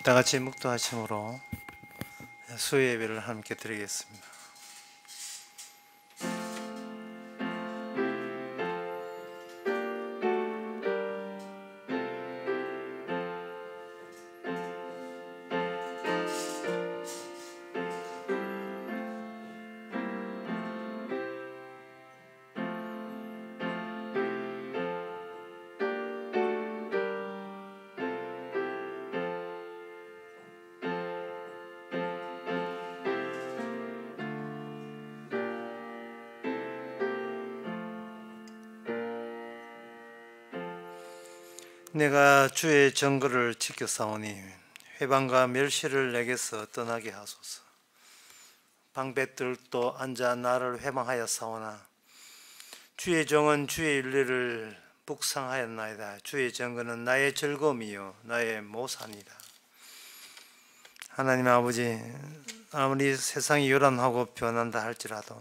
다 같이 묵도하심으로 수요 예배를 함께 드리겠습니다. 내가 주의 정거를 지켜 싸우니 회방과 멸시를 내게서 떠나게 하소서. 방백들도 앉아 나를 회방하여 싸우나 주의 정은 주의 윤리를 묵상하였나이다. 주의 정거는 나의 즐거움이요 나의 모산이다. 하나님 아버지, 아무리 세상이 요란하고 변한다 할지라도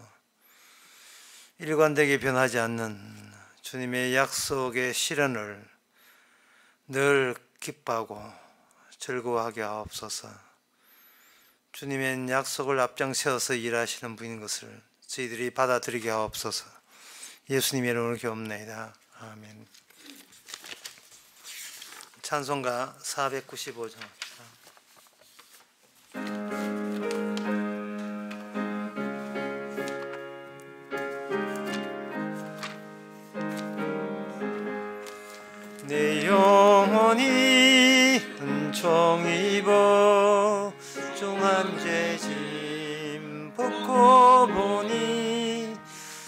일관되게 변하지 않는 주님의 약속의 실현을 늘 기뻐하고 즐거워하게 하옵소서. 주님의 약속을 앞장 세워서 일하시는 분인 것을 저희들이 받아들이게 하옵소서. 예수님의 이름으로 기도합니다. 아멘. 찬송가 495장. 내 영혼이 은총 입어 중한 죄짐 벗고 보니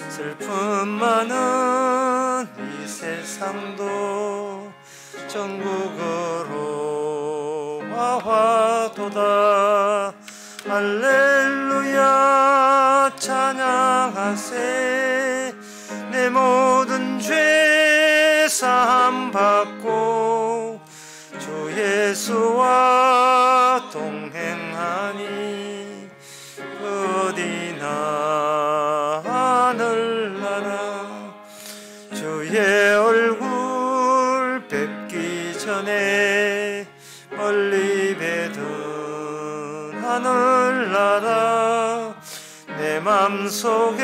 슬픔 많은 이 세상도 천국으로 와화도다. 할렐루야 찬양하세. 내 모든 죄 사함 받고 주 예수와 동행하니 어디나 하늘나라. 주의 얼굴 뵙기 전에 멀리 뵈던 하늘나라 내 맘속에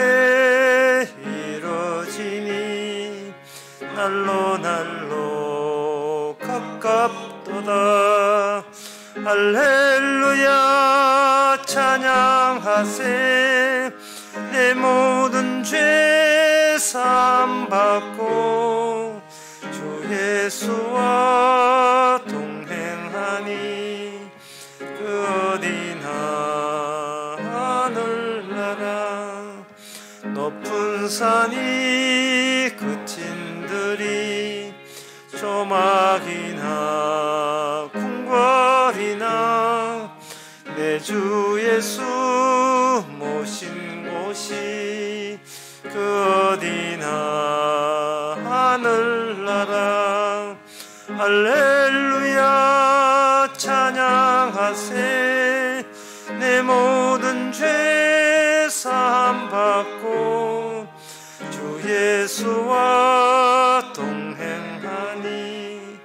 이루어지니 날로 가깝도다. 할렐루야 찬양하세. 내 모든 죄 사함 받고 주 예수와 동행하니 그 어디나 하늘나라. 높은 산이 그친들이 조막이나 궁궐이나 내 주 예수 모신 곳이 그 어디나 하늘나라. 할렐루야 찬양하세. 내 모든 죄 사함 받고 주 예수와 동행하니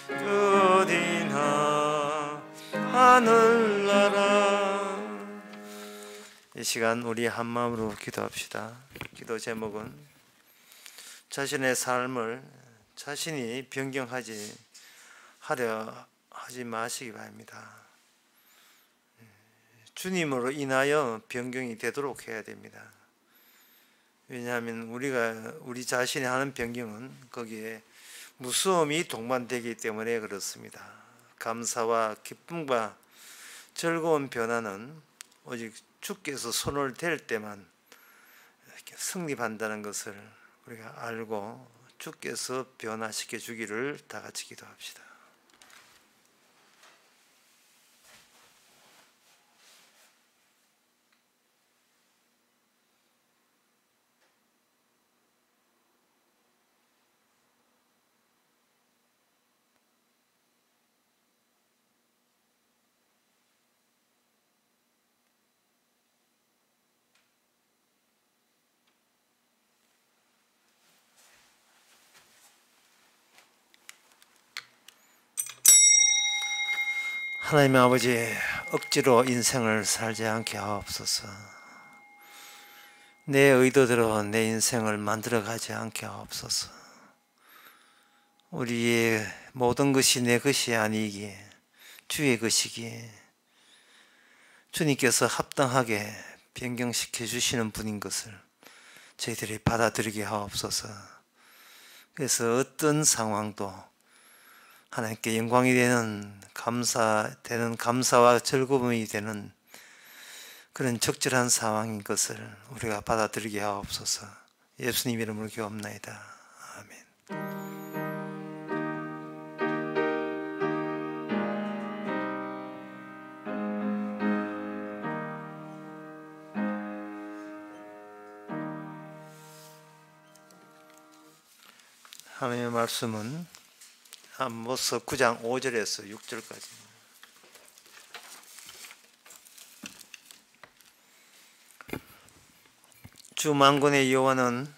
그 어디나 하늘나라. 이 시간 우리 한마음으로 기도합시다. 기도 제목은 자신의 삶을 자신이 변경하지 마시기 바랍니다. 주님으로 인하여 변경이 되도록 해야 됩니다. 왜냐하면 우리 자신이 하는 변경은 거기에 무서움이 동반되기 때문에 그렇습니다. 감사와 기쁨과 즐거운 변화는 오직 주께서 손을 댈 때만 이렇게 성립한다는 것을 우리가 알고 주께서 변화시켜 주기를 다 같이 기도합시다. 하나님의 아버지, 억지로 인생을 살지 않게 하옵소서. 내 의도대로 내 인생을 만들어가지 않게 하옵소서. 우리의 모든 것이 내 것이 아니기에 주의 것이기에 주님께서 합당하게 변경시켜 주시는 분인 것을 저희들이 받아들이게 하옵소서. 그래서 어떤 상황도 하나님께 영광이 되는 감사와 즐거움이 되는 그런 적절한 상황인 것을 우리가 받아들이게 하옵소서. 예수님 이름으로 기도합나이다. 아멘. 하나님의 말씀은 아모스 9장 5절에서 6절까지. 주 만군의 여호와는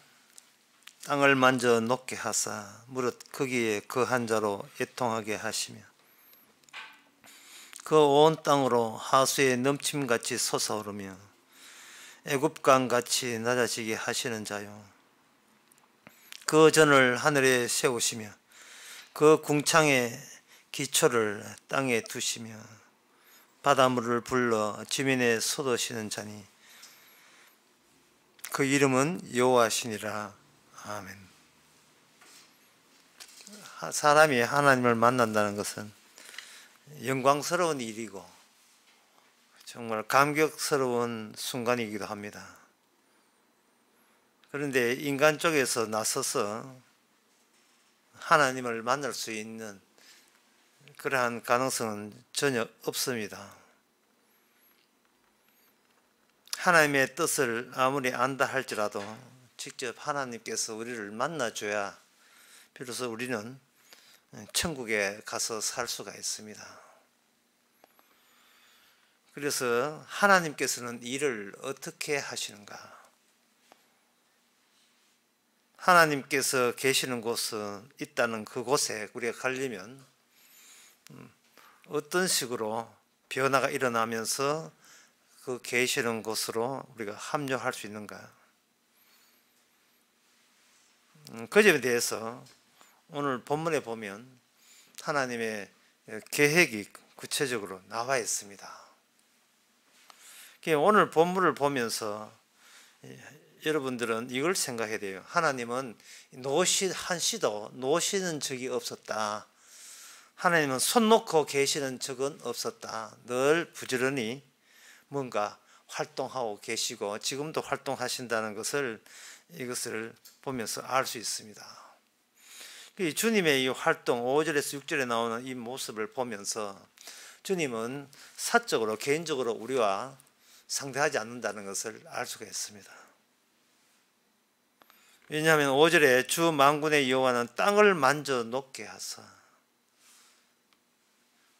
땅을 만져 녹게 하사 무릇 거기에 거한 자로 애통하게 하시며 그 온 땅으로 하수의 넘침같이 솟아오르며 애굽강같이 낮아지게 하시는 자요, 그 전을 하늘에 세우시며 그 궁창의 기초를 땅에 두시며 바닷물을 불러 지면에 쏟으시는 자니 그 이름은 여호와시니라. 아멘. 사람이 하나님을 만난다는 것은 영광스러운 일이고 정말 감격스러운 순간이기도 합니다. 그런데 인간 쪽에서 나서서 하나님을 만날 수 있는 그러한 가능성은 전혀 없습니다. 하나님의 뜻을 아무리 안다 할지라도 직접 하나님께서 우리를 만나줘야 비로소 우리는 천국에 가서 살 수가 있습니다. 그래서 하나님께서는 일을 어떻게 하시는가? 하나님께서 계시는 곳은 있다는 그곳에 우리가 가려면 어떤 식으로 변화가 일어나면서 그 계시는 곳으로 우리가 합류할 수 있는가? 그 점에 대해서 오늘 본문에 보면 하나님의 계획이 구체적으로 나와 있습니다. 오늘 본문을 보면서 여러분들은 이걸 생각해야 돼요. 하나님은 한시도 노시는 적이 없었다. 하나님은 손 놓고 계시는 적은 없었다. 늘 부지런히 뭔가 활동하고 계시고 지금도 활동하신다는 이것을 보면서 알 수 있습니다. 주님의 이 활동 5절에서 6절에 나오는 이 모습을 보면서 주님은 사적으로 개인적으로 우리와 상대하지 않는다는 것을 알 수가 있습니다. 왜냐하면 5절에 주 만군의 여호와는 땅을 만져 녹게 하사,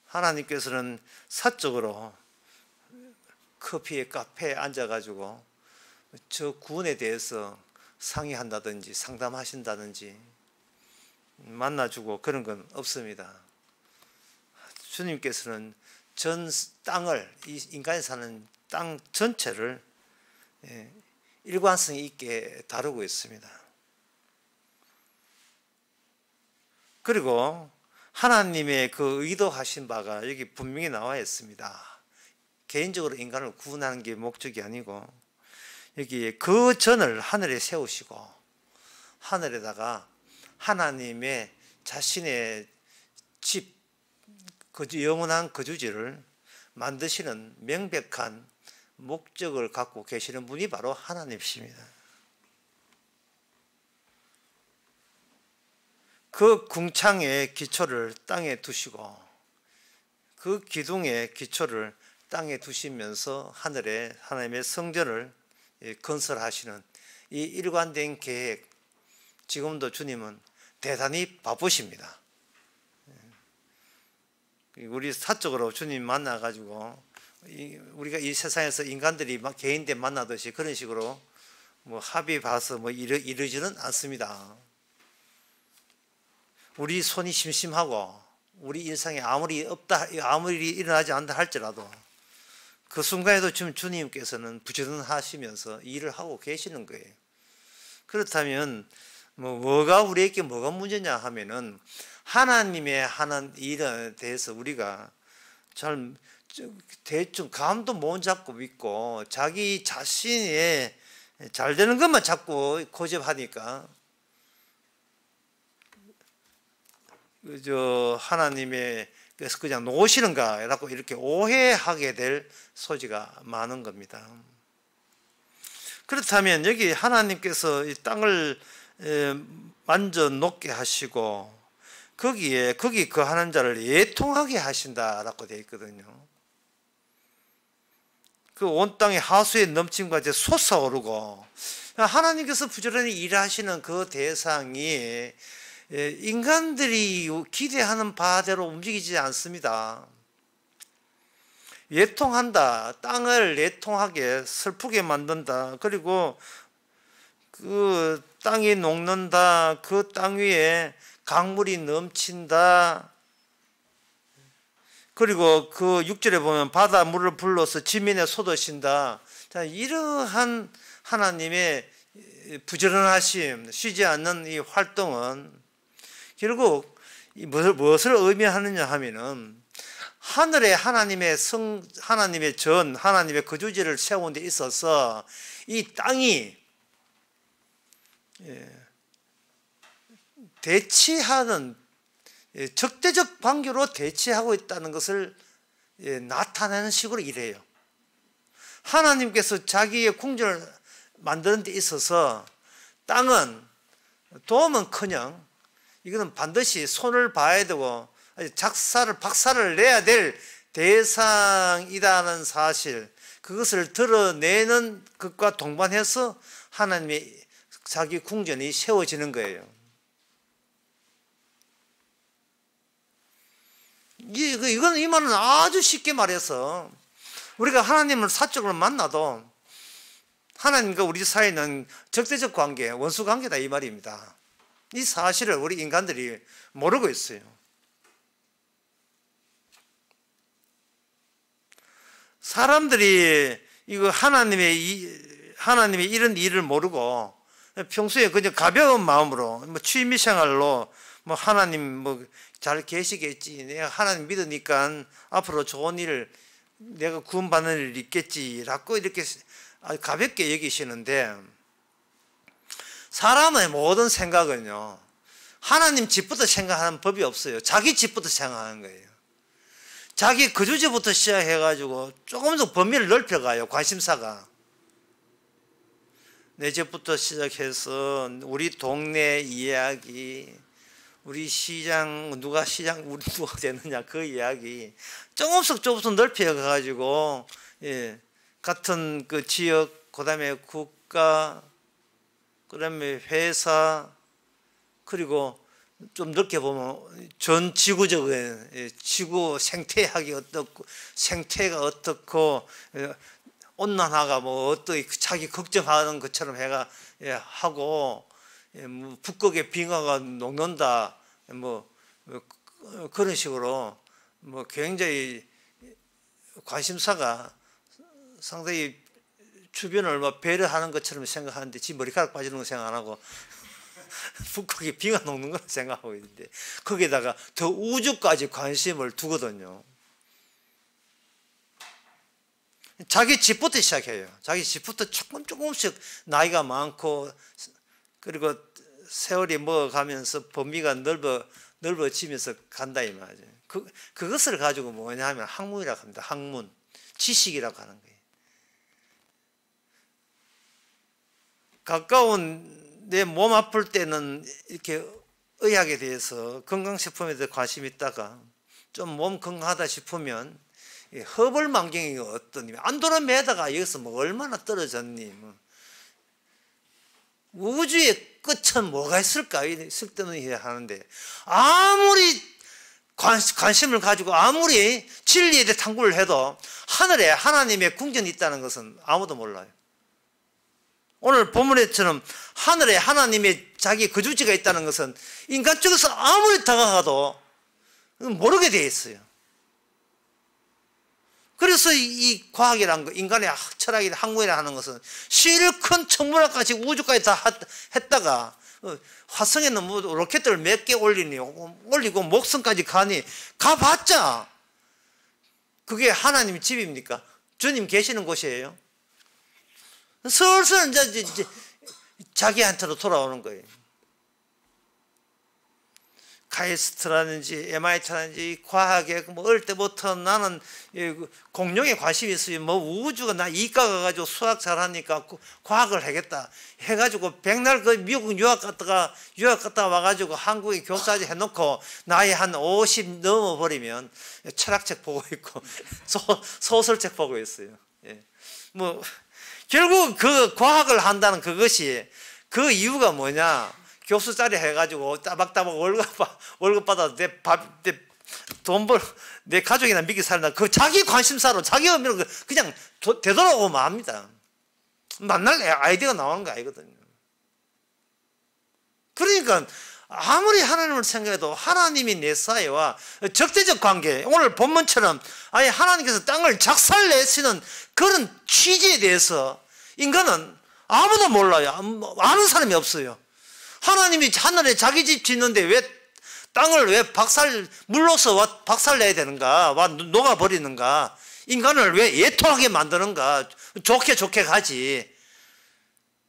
하나님께서는 사적으로 커피의 카페에 앉아가지고 저 구원에 대해서 상의한다든지 상담하신다든지 만나주고 그런 건 없습니다. 주님께서는 전 땅을, 이 인간이 사는 땅 전체를 일관성 있게 다루고 있습니다. 그리고 하나님의 그 의도하신 바가 여기 분명히 나와 있습니다. 개인적으로 인간을 구원하는 게 목적이 아니고 여기 그 전을 하늘에 세우시고 하늘에다가 하나님의 자신의 집, 영원한 거주지를 만드시는 명백한 목적을 갖고 계시는 분이 바로 하나님이십니다. 그 궁창의 기초를 땅에 두시고 그 기둥의 기초를 땅에 두시면서 하늘에 하나님의 성전을 건설하시는 이 일관된 계획, 지금도 주님은 대단히 바쁘십니다. 우리 사적으로 주님 만나가지고 우리가 이 세상에서 인간들이 개인들 만나듯이 그런 식으로 합의 봐서 이러지는 않습니다. 우리 손이 심심하고 우리 인생에 아무리 일어나지 않다 할지라도 그 순간에도 지금 주님께서는 부지런하시면서 일을 하고 계시는 거예요. 그렇다면 뭐가 우리에게 뭐가 문제냐 하면은 하나님의 하는 일에 대해서 우리가 잘 대충 감도 못 잡고 믿고 자기 자신의 잘 되는 것만 자꾸 고집하니까 하나님의 그래서 그냥 놓으시는가라고 이렇게 오해하게 될 소지가 많은 겁니다. 그렇다면 여기 하나님께서 이 땅을 만져 놓게 하시고 거기 거하는 자를 예통하게 하신다라고 되어 있거든요. 그 온 땅의 하수의 넘침과 이제 솟아오르고 하나님께서 부지런히 일하시는 그 대상이 인간들이 기대하는 바대로 움직이지 않습니다. 예통한다. 땅을 예통하게 슬프게 만든다. 그리고 그 땅이 녹는다. 그 땅 위에 강물이 넘친다. 그리고 그 6절에 보면 바닷물을 불러서 지면에 쏟으신다. 자, 이러한 하나님의 부지런하심, 쉬지 않는 이 활동은 결국 무엇을 의미하느냐 하면은 하늘에 하나님의 하나님의 거주지를 세운 데 있어서 이 땅이 대치하는 적대적 관계로 대치하고 있다는 것을 나타내는 식으로 일해요. 하나님께서 자기의 궁전을 만드는 데 있어서 땅은 도움은커녕 이거는 반드시 손을 봐야 되고 박살을 내야 될 대상이라는 사실, 그것을 드러내는 것과 동반해서 하나님의 자기 궁전이 세워지는 거예요. 이 말은 아주 쉽게 말해서 우리가 하나님을 사적으로 만나도 하나님과 우리 사이는 적대적 관계, 원수 관계다 이 말입니다. 이 사실을 우리 인간들이 모르고 있어요. 사람들이 이거 하나님의 이런 일을 모르고 평소에 그냥 가벼운 마음으로 취미 생활로 하나님 잘 계시겠지, 내가 하나님 믿으니까 앞으로 좋은 일, 내가 구원받는 일 있겠지라고 이렇게 가볍게 여기시는데, 사람의 모든 생각은요 하나님 집부터 생각하는 법이 없어요. 자기 집부터 생각하는 거예요. 자기 거주지부터 시작해가지고 조금 더 범위를 넓혀가요. 관심사가 내 집부터 시작해서 우리 동네 이야기, 우리 시장, 우리 누가 되느냐 그 이야기 조금씩 넓혀가지고 같은 그 지역, 그 다음에 국가, 그 다음에 회사, 그리고 좀 넓게 보면 전 지구적인 지구 생태학이 어떻고, 생태가 어떻고, 온난화가 어떻게 자기 걱정하는 것처럼 해가 하고, 북극의 빙하가 녹는다, 그런 식으로 굉장히 관심사가 상당히 주변을 배려하는 것처럼 생각하는데 지 머리카락 빠지는 거 생각 안 하고 북극이 비가 녹는 걸 생각하고 있는데 거기에다가 더 우주까지 관심을 두거든요. 자기 집부터 시작해요. 자기 집부터 조금씩 나이가 많고 그리고 세월이 먹어가면서 범위가 넓어지면서 간다 이 말이죠. 그것을 가지고 뭐냐 하면 학문이라고 합니다. 학문, 지식이라고 하는 거예요. 가까운 내 몸 아플 때는 이렇게 의학에 대해서 건강식품에 대해 관심이 있다가 좀 몸 건강하다 싶으면 허벌망경이 어떠니, 안드로메다가 여기서 얼마나 떨어졌니, 우주의 끝은 뭐가 있을까 쓸데없는 하는데 아무리 관심을 가지고 아무리 진리에 대해 탐구를 해도 하늘에 하나님의 궁전이 있다는 것은 아무도 몰라요. 오늘 본문에처럼 하늘에 하나님의 자기 거주지가 있다는 것은 인간 쪽에서 아무리 다가가도 모르게 돼 있어요. 그래서 이 과학이라는 거, 인간의 철학이나 학문이라 하는 것은 실컷 천문학까지 우주까지 다 했다가 화성에는 뭐 로켓을 몇 개 올리고 목성까지 가봤자 그게 하나님 집입니까? 주님 계시는 곳이에요. 슬슬 이제 자기한테로 돌아오는 거예요. 카이스트라든지 MIT라든지 과학에 뭐 어릴 때부터 나는 공룡에 관심이 있어요. 뭐 우주가 나 이과 가가지고 수학 잘하니까 과학을 하겠다 해가지고 백날 그 미국 유학 갔다가 와가지고 한국에 교사지 해놓고 나이 한 50 넘어버리면 철학책 보고 있고 소설책 보고 있어요. 예. 뭐 결국 그 과학을 한다는 그것이 그 이유가 뭐냐? 교수 자리 해가지고 따박따박 월급 받아도 내 가족이나 믿기 살다 그 자기 관심사로 자기 의미로 그냥 되돌아오면 합니다. 만날 아이디어가 나오는 거 아니거든요. 그러니까 아무리 하나님을 생각해도 하나님이 내 사이와 적대적 관계, 오늘 본문처럼 아예 하나님께서 땅을 작살내시는 그런 취지에 대해서 인간은 아무도 몰라요. 아는 사람이 없어요. 하나님이 하늘에 자기 집 짓는데 왜 땅을 왜 물로서 박살내야 되는가? 녹아버리는가? 인간을 왜 예토하게 만드는가? 좋게 가지.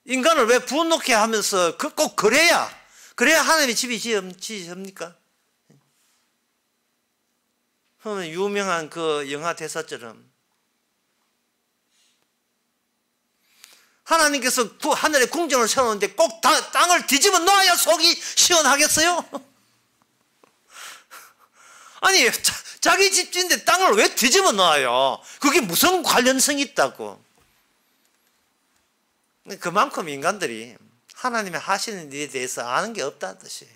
인간을 왜 분노케 하면서 꼭 그래야 하나님이 집이 지읍니까? 그러면 유명한 그 영화 대사처럼 하나님께서 하늘에 궁전을 세우는데 꼭 땅을 뒤집어 놓아야 속이 시원하겠어요? 아니 자기 집 짓는데 땅을 왜 뒤집어 놓아요? 그게 무슨 관련성이 있다고? 그만큼 인간들이 하나님이 하시는 일에 대해서 아는 게 없다는 뜻이에요.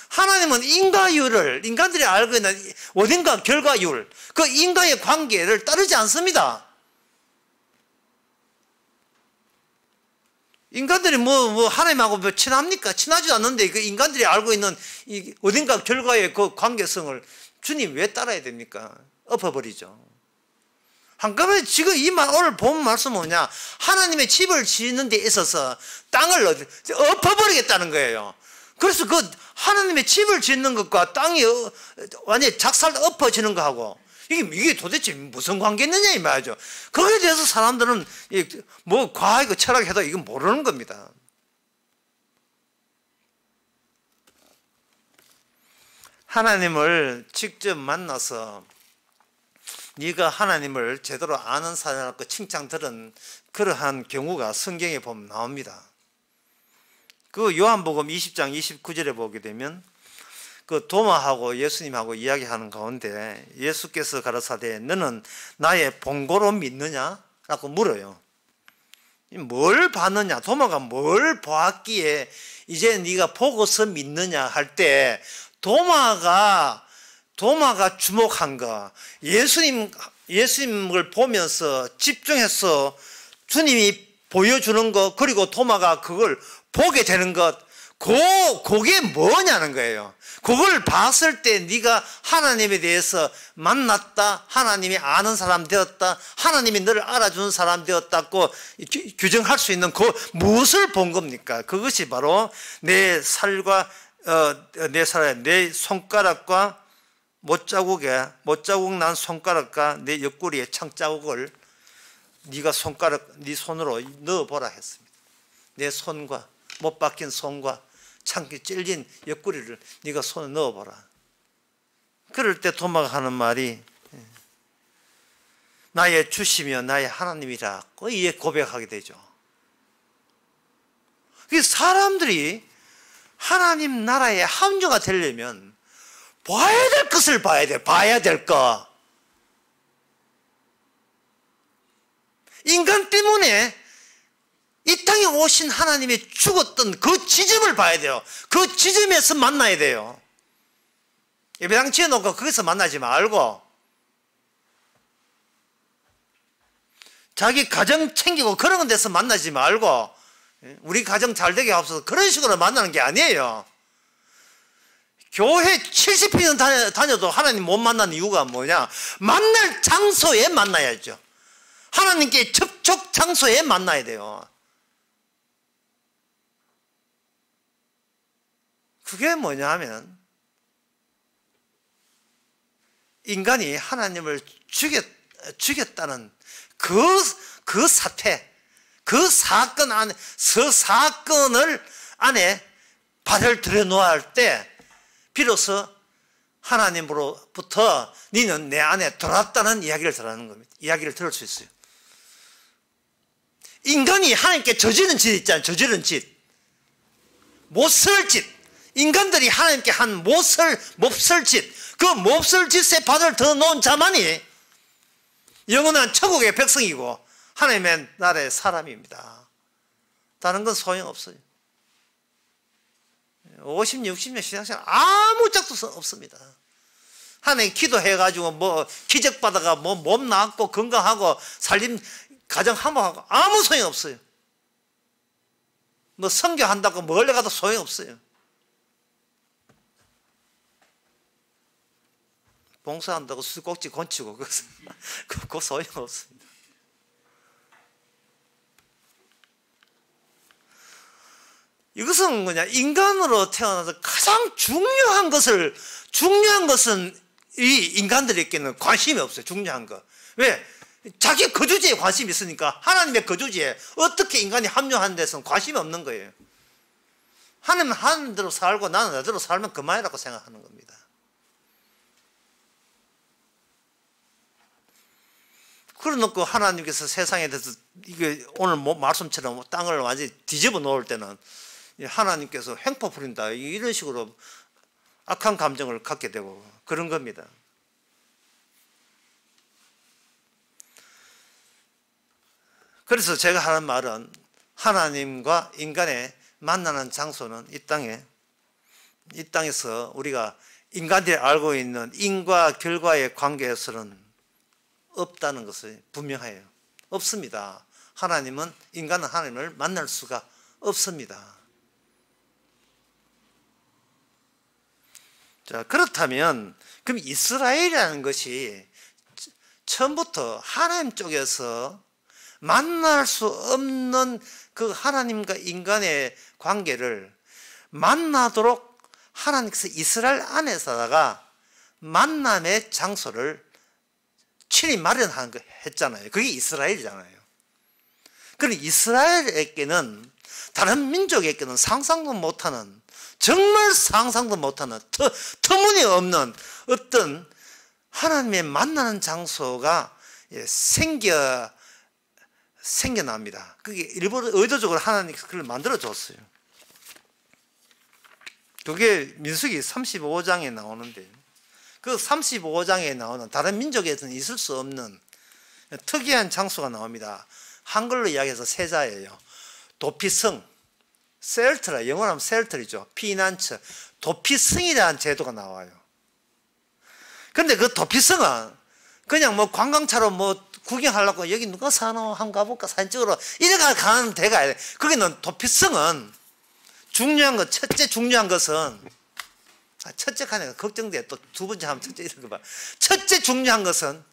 하나님은 인간들이 알고 있는 원인과 결과율, 그 인과의 관계를 따르지 않습니다. 인간들이 하나님하고 친합니까? 친하지도 않는데 그 인간들이 알고 있는 이 어딘가 결과의 그 관계성을 주님 왜 따라야 됩니까? 엎어버리죠. 한꺼번에 지금 오늘 본 말씀은 뭐냐? 하나님의 집을 짓는 데 있어서 땅을 엎어버리겠다는 거예요. 그래서 그 하나님의 집을 짓는 것과 땅이 완전히 엎어지는 거하고 이게 도대체 무슨 관계 있느냐 이 말이죠. 거기에 대해서 사람들은 뭐 과학이고 철학해도 이건 모르는 겁니다. 하나님을 직접 만나서 네가 하나님을 제대로 아는 사람이라고 칭찬 들은 그러한 경우가 성경에 보면 나옵니다. 그 요한복음 20장 29절에 보게 되면 그 도마하고 예수님하고 이야기하는 가운데 예수께서 가라사대 너는 나의 본고로 믿느냐? 라고 물어요. 뭘 봤느냐? 도마가 뭘 보았기에 이제 네가 보고서 믿느냐 할 때 도마가 주목한 거, 예수님을 보면서 집중해서 주님이 보여주는 것, 그리고 도마가 그걸 보게 되는 것, 그게 뭐냐는 거예요. 그걸 봤을 때 네가 하나님에 대해서 만났다, 하나님이 아는 사람 되었다, 하나님이 너를 알아주는 사람 되었다고 규정할 수 있는 그 무엇을 본 겁니까? 그것이 바로 내 손가락과 못자국 난 손가락과 내 옆구리의 창자국을 네가 네 손으로 넣어보라 했습니다. 내 손과 못 박힌 손과 창기 찔린 옆구리를 네가 손에 넣어보라. 그럴 때 도마가 하는 말이 나의 주시며 나의 하나님이라고 이에 고백하게 되죠. 사람들이 하나님 나라의 합류가 되려면 봐야 될 것을 봐야 돼. 봐야 될 거. 인간 때문에 이 땅에 오신 하나님이 죽었던 그 지점을 봐야 돼요. 그 지점에서 만나야 돼요. 예배당 지어놓고 거기서 만나지 말고 자기 가정 챙기고 그런 데서 만나지 말고 우리 가정 잘 되게 하옵소서 그런 식으로 만나는 게 아니에요. 교회 70년 다녀도 하나님 못 만나는 이유가 뭐냐? 만날 장소에 만나야죠. 하나님께 접촉 장소에 만나야 돼요. 그게 뭐냐 하면 인간이 하나님을 죽였다는 그 사태, 그 사건 안에, 사건을 안에 발을 들여놓아야 할 때 비로소 하나님으로부터 너는 내 안에 들어왔다는 이야기를 들어는 겁니다. 이야기를 들을 수 있어요. 인간이 하나님께 저지른 짓 있잖아요. 저지른 짓. 못쓸 짓. 인간들이 하나님께 한 몹쓸 짓. 그 몹쓸 짓에 발을 들어놓은 자만이 영원한 천국의 백성이고 하나님의 나라의 사람입니다. 다른 건 소용없어요. 50, 60년 신앙생활 아무 짝도 없습니다. 하나님 기도해가지고 뭐 기적받아가 뭐 몸 낫고 건강하고 살림 가정 화목하고 아무 소용없어요. 뭐 선교한다고 멀리 가도 소용없어요. 봉사한다고 수도꼭지 건치고 그거 소용없습니다. 이것은 뭐냐, 인간으로 태어나서 가장 중요한 것은 이 인간들에게는 관심이 없어요. 중요한 거. 왜? 자기 거주지에 관심이 있으니까. 하나님의 거주지에 어떻게 인간이 합류하는 데서는 관심이 없는 거예요. 하나님은 하는 대로 살고 나는 나대로 살면 그만이라고 생각하는 겁니다. 그래놓고 하나님께서 세상에 대해서 이게 오늘 말씀처럼 땅을 완전히 뒤집어 놓을 때는 하나님께서 횡포 부린다 이런 식으로 악한 감정을 갖게 되고 그런 겁니다. 그래서 제가 하는 말은 하나님과 인간의 만나는 장소는 이 땅에서 우리가 인간들이 알고 있는 인과 결과의 관계에서는 없다는 것이 분명해요. 없습니다. 인간은 하나님을 만날 수가 없습니다. 자, 그렇다면 그럼 이스라엘이라는 것이 처음부터 하나님 쪽에서 만날 수 없는 그 하나님과 인간의 관계를 만나도록 하나님께서 이스라엘 안에서다가 만남의 장소를 친히 마련한 거 했잖아요. 그게 이스라엘이잖아요. 그럼 이스라엘에게는 다른 민족에게는 상상도 못하는, 정말 상상도 못하는 터무니없는 어떤 하나님의 만나는 장소가 생겨납니다. 그게 일부러 의도적으로 하나님께서 그걸 만들어줬어요. 그게 민수기 35장에 나오는데, 그 35장에 나오는 다른 민족에서는 있을 수 없는 특이한 장소가 나옵니다. 한글로 이야기해서 세자예요. 도피성, 셀트라, 영어로 하면 셀트리죠. 피난처, 도피성이라는 제도가 나와요. 근데 그 도피성은 그냥 뭐 관광차로 뭐 구경하려고 여기 누가 사노? 한번 가볼까? 사진 찍으러 이래 가는 데가 아니에요. 거기는 도피성은 중요한 것, 첫째 중요한 것은, 첫째 하니까 걱정돼. 또 두 번째 하면 첫째 이런 거 봐. 첫째 중요한 것은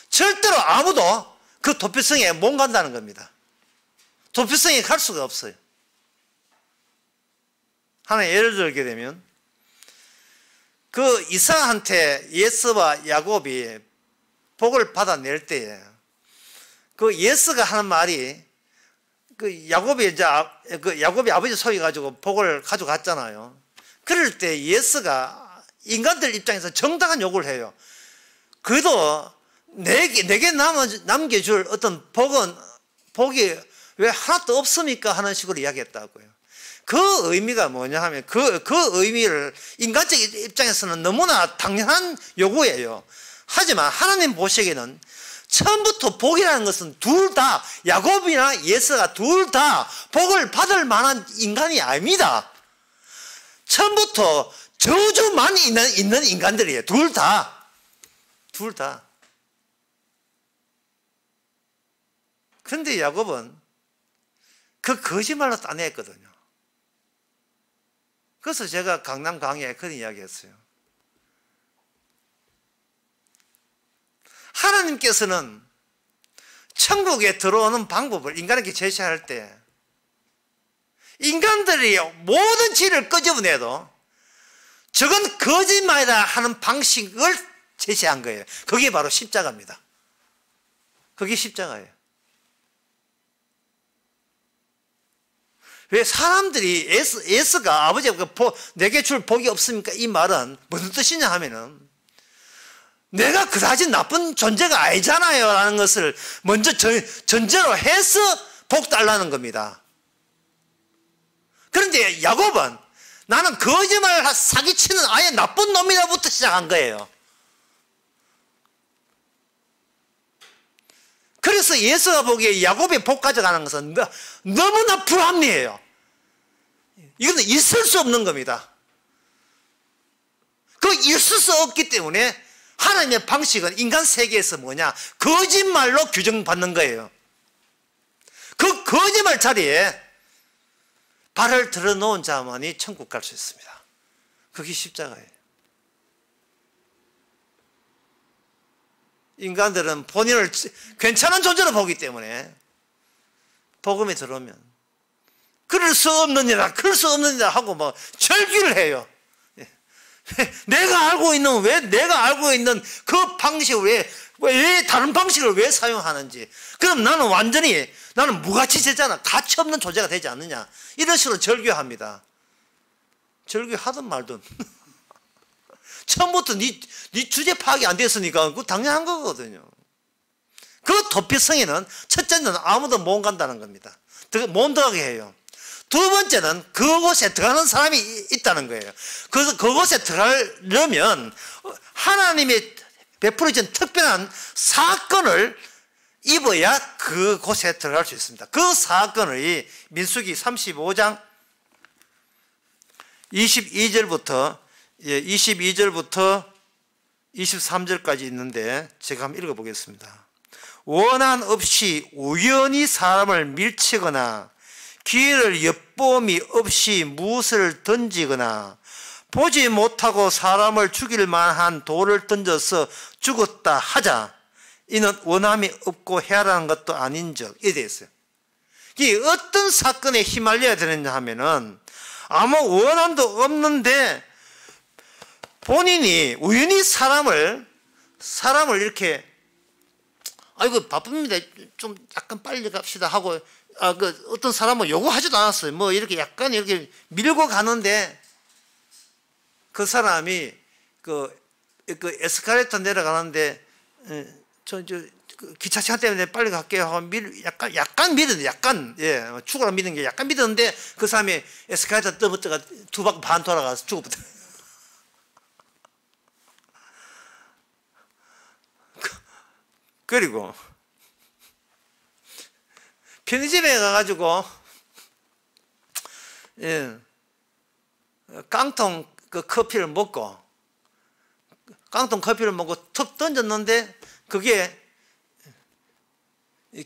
절대로 아무도 그 도피성에 못 간다는 겁니다. 도피성에 갈 수가 없어요. 하나 예를 들게 되면, 그 이삭한테 예스와 야곱이 복을 받아낼 때에 그 예스가 하는 말이, 그 야곱이 아버지 소위 가지고 복을 가져갔잖아요. 그럴 때 예스가 인간들 입장에서 정당한 요구를 해요. 그래도 내게 남겨줄 어떤 복이 왜 하나도 없습니까? 하는 식으로 이야기했다고요. 그 의미가 뭐냐 하면 그 의미를 인간적 입장에서는 너무나 당연한 요구예요. 하지만 하나님 보시기에는 처음부터 복이라는 것은 둘 다, 야곱이나 예스가 둘 다 복을 받을 만한 인간이 아닙니다. 처음부터 저주만 있는 인간들이에요. 둘 다. 그런데 야곱은 그 거짓말로 따냈거든요. 그래서 제가 강남 강의에 그런 이야기 했어요. 하나님께서는 천국에 들어오는 방법을 인간에게 제시할 때 인간들이 모든 죄를 끄집어내도 저건 거짓말이다 하는 방식을 제시한 거예요. 그게 바로 십자가입니다. 그게 십자가예요. 왜 사람들이 예수가 아버지가 내게 줄 복이 없습니까? 이 말은 무슨 뜻이냐 하면은 내가 그다지 나쁜 존재가 아니잖아요 라는 것을 먼저 전제로 해서 복 달라는 겁니다. 그런데 야곱은 나는 거짓말 사기치는 아예 나쁜 놈이라부터 시작한 거예요. 그래서 예수가 보기에 야곱의 복 가져가는 것은 너무나 불합리해요. 이거는 있을 수 없는 겁니다. 그 있을 수 없기 때문에 하나님의 방식은 인간 세계에서 뭐냐? 거짓말로 규정받는 거예요. 그 거짓말 자리에 발을 들어놓은 자만이 천국 갈 수 있습니다. 그게 십자가예요. 인간들은 본인을 괜찮은 존재로 보기 때문에 복음에 들어오면 그럴 수 없는 일이다, 그럴 수 없는 일이다 하고 뭐 절규를 해요. 내가 알고 있는 그 방식을 왜 다른 방식을 왜 사용하는지. 그럼 나는 무가치제잖아. 가치 없는 존재가 되지 않느냐. 이런 식으로 절규합니다. 절규하든 말든. 처음부터 네 주제 파악이 안 됐으니까 그거 당연한 거거든요. 그 도피성에는 첫째는 아무도 못 간다는 겁니다. 못 들어가게 해요. 두 번째는 그곳에 들어가는 사람이 있다는 거예요. 그래서 그곳에 들어가려면 하나님이 베풀어진 특별한 사건을 입어야 그곳에 들어갈 수 있습니다. 그 사건을 민수기 35장 22절부터 23절까지 있는데 제가 한번 읽어보겠습니다. 원한 없이 우연히 사람을 밀치거나 기회를 엿보음이 없이 무엇을 던지거나 보지 못하고 사람을 죽일 만한 돌을 던져서 죽었다 하자. 이는 원함이 없고 해하라는 것도 아닌즉 이래 되어 있어요. 이게 어떤 사건에 휘말려야 되느냐 하면은 아무 원함도 없는데 본인이 우연히 사람을 이렇게 아이고 바쁩니다. 좀 약간 빨리 갑시다 하고 어떤 사람은 요구하지도 않았어요. 뭐 이렇게 약간 이렇게 밀고 가는데 그 사람이 그 에스컬레이터 내려가는데 기차 시간 때문에 빨리 갈게요 하고 약간 밀었는데 죽으라 미는 게 약간 밀었는데 그 사람이 에스컬레이터 떠붙다가 두 바퀴 반 돌아가서 죽어버려. 그리고 편의점에 가가지고 깡통 커피를 먹고 턱 던졌는데 그게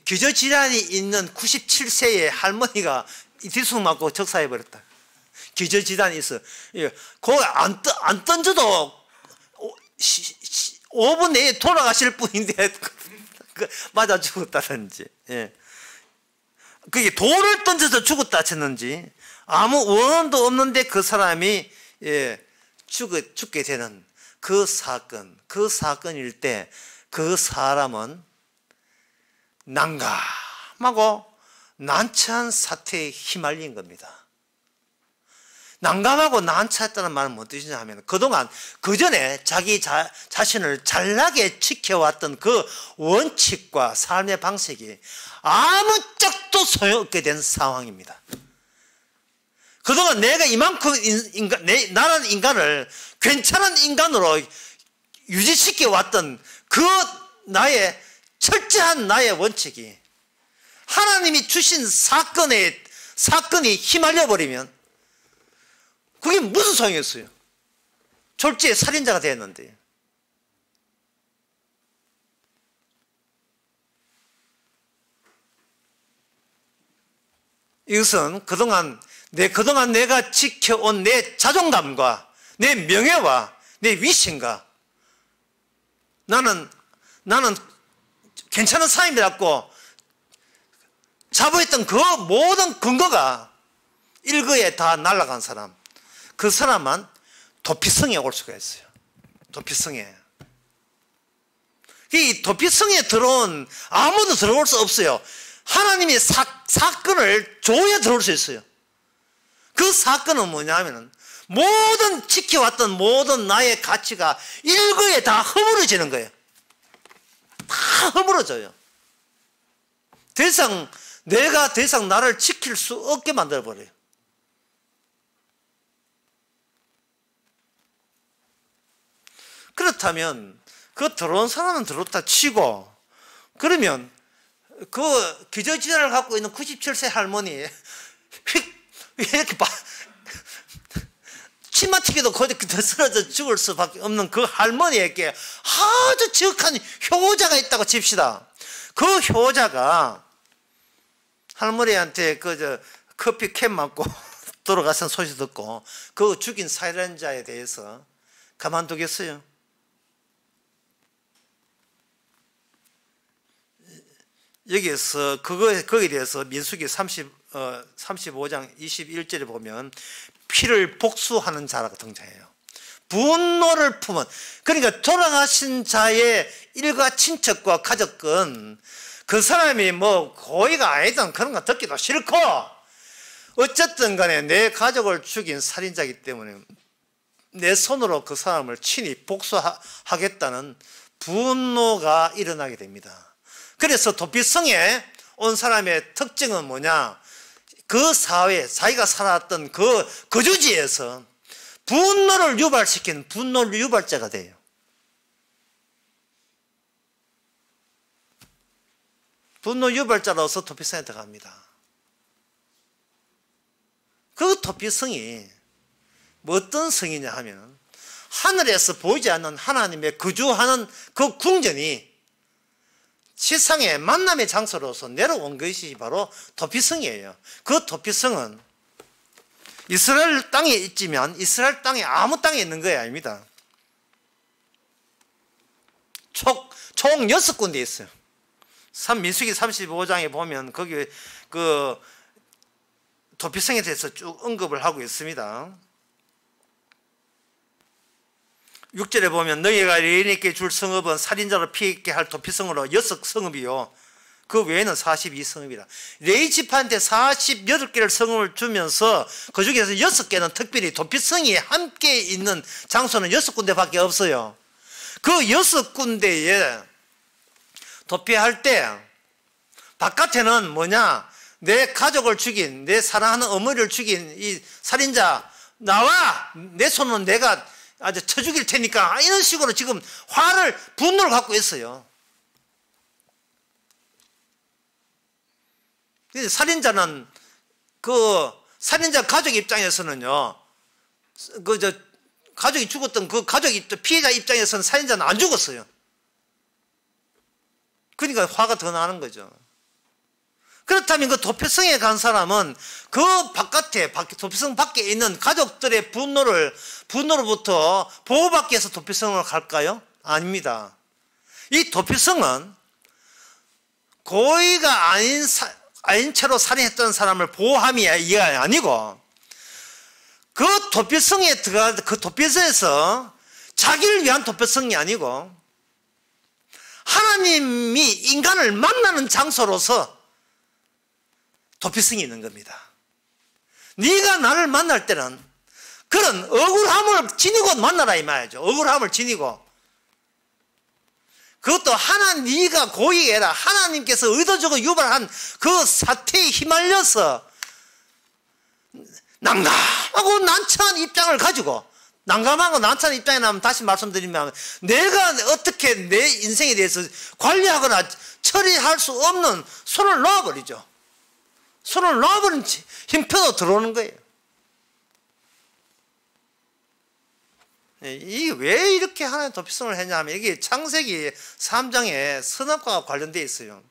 기저질환이 있는 97세의 할머니가 뒤숭 맞고 적사해버렸다. 기저질환이 있어. 그거 안 던져도 5분 내에 돌아가실 분인데 맞아 죽었다든지. 그게 돌을 던져서 죽었다 했는지 아무 원한도 없는데 그 사람이 죽게 되는 그 사건일 때 그 사람은 난감하고 난처한 사태에 휘말린 겁니다. 난감하고 난처했다는 말은 무슨 뜻이냐 하면 그동안 그전에 자기 자신을 잘나게 지켜왔던 그 원칙과 삶의 방식이 아무 짝도 소용없게 된 상황입니다. 그동안 내가 이만큼 나라는 인간을 괜찮은 인간으로 유지시켜왔던 그 철저한 나의 원칙이 하나님이 주신 사건이 휘말려 버리면 그게 무슨 소용이었어요? 졸지에 살인자가 되었는데. 이것은 그동안 그동안 내가 지켜온 내 자존감과 내 명예와 내 위신과 나는 괜찮은 사람이라고 자부했던 그 모든 근거가 일거에 다 날아간 사람, 그 사람만 도피성에 올 수가 있어요. 도피성에. 이 도피성에 들어온 아무도 들어올 수 없어요. 하나님이 사건을 줘야 들어올 수 있어요. 그 사건은 뭐냐면 모든 지켜왔던 모든 나의 가치가 일거에 다 허물어지는 거예요. 다 허물어져요. 내가 더 이상 나를 지킬 수 없게 만들어버려요. 그렇다면 그 들어온 사람은 들어왔다 치고, 그러면 그 기저질환을 갖고 있는 97세 할머니 왜 이렇게 침만 튀겨도 거기 쓰러져 죽을 수밖에 없는 그 할머니에게 아주 지극한 효자가 있다고 칩시다. 그 효자가 할머니한테 커피 캔 맞고 돌아가신 소식 듣고 그 죽인 살인자에 대해서 가만두겠어요? 여기에서 거기에 대해서 민수기 35장 21절에 보면 피를 복수하는 자라고 등장해요. 분노를 품은, 그러니까 돌아가신 자의 일가 친척과 가족은 그 사람이 뭐 고의가 아니든 그런 거 듣기도 싫고 어쨌든 간에 내 가족을 죽인 살인자이기 때문에 내 손으로 그 사람을 친히 복수하겠다는 분노가 일어나게 됩니다. 그래서 도피성에 온 사람의 특징은 뭐냐? 그 사회, 자기가 살았던 그 거주지에서 분노를 유발시킨 분노 유발자가 돼요. 분노 유발자로서 도피성에 들어갑니다. 그 도피성이 뭐 어떤 성이냐 하면 하늘에서 보이지 않는 하나님의 거주하는 그 궁전이 세상의 만남의 장소로서 내려온 것이 바로 도피성이에요. 그 도피성은 이스라엘 땅에 있지만 이스라엘 땅에 아무 땅에 있는 거 아닙니다. 총 6군데 있어요. 민수기 35장에 보면 거기 그 도피성에 대해서 쭉 언급을 하고 있습니다. 6절에 보면 너희가 레위인에게 줄 성읍은 살인자로 피했게 할 도피성으로 6성읍이요 그 외에는 42성읍이다. 레위 지파한테 48개를 성읍을 주면서 그 중에서 6개는 특별히 도피성이 함께 있는 장소는 6군데밖에 없어요. 그 6군데에 도피할 때 바깥에는 뭐냐? 내 가족을 죽인, 내 사랑하는 어머니를 죽인 이 살인자 나와! 내 손은 내가 아주 쳐 죽일 테니까, 이런 식으로 지금 분노를 갖고 있어요. 살인자는 살인자 가족 입장에서는요, 가족이 죽었던 그 피해자 입장에서는 살인자는 안 죽었어요. 그러니까 화가 더 나는 거죠. 그렇다면 그 도피성에 간 사람은 그 도피성 밖에 있는 가족들의 분노로부터 보호받기 위해서 도피성으로 갈까요? 아닙니다. 이 도피성은 고의가 아닌 채로 살인했던 사람을 보호함이 이게 아니고 그 도피성에 그 도피성에서 자기를 위한 도피성이 아니고 하나님이 인간을 만나는 장소로서 도피성이 있는 겁니다. 네가 나를 만날 때는 그런 억울함을 지니고 만나라 이 말이죠. 억울함을 지니고. 그것도 네가 고의에 해라. 하나님께서 의도적으로 유발한 그 사태에 휘말려서 난감하고 난처한 입장을 가지고, 난감하고 난처한 입장에 나면 다시 말씀드리면 내가 어떻게 내 인생에 대해서 관리하거나 처리할 수 없는 손을 놓아버리죠. 손을 놓아버린 힘표도 들어오는 거예요. 이게 왜 이렇게 하나의 도피성을 했냐 하면 이게 창세기 3장에 선악과가 관련되어 있어요.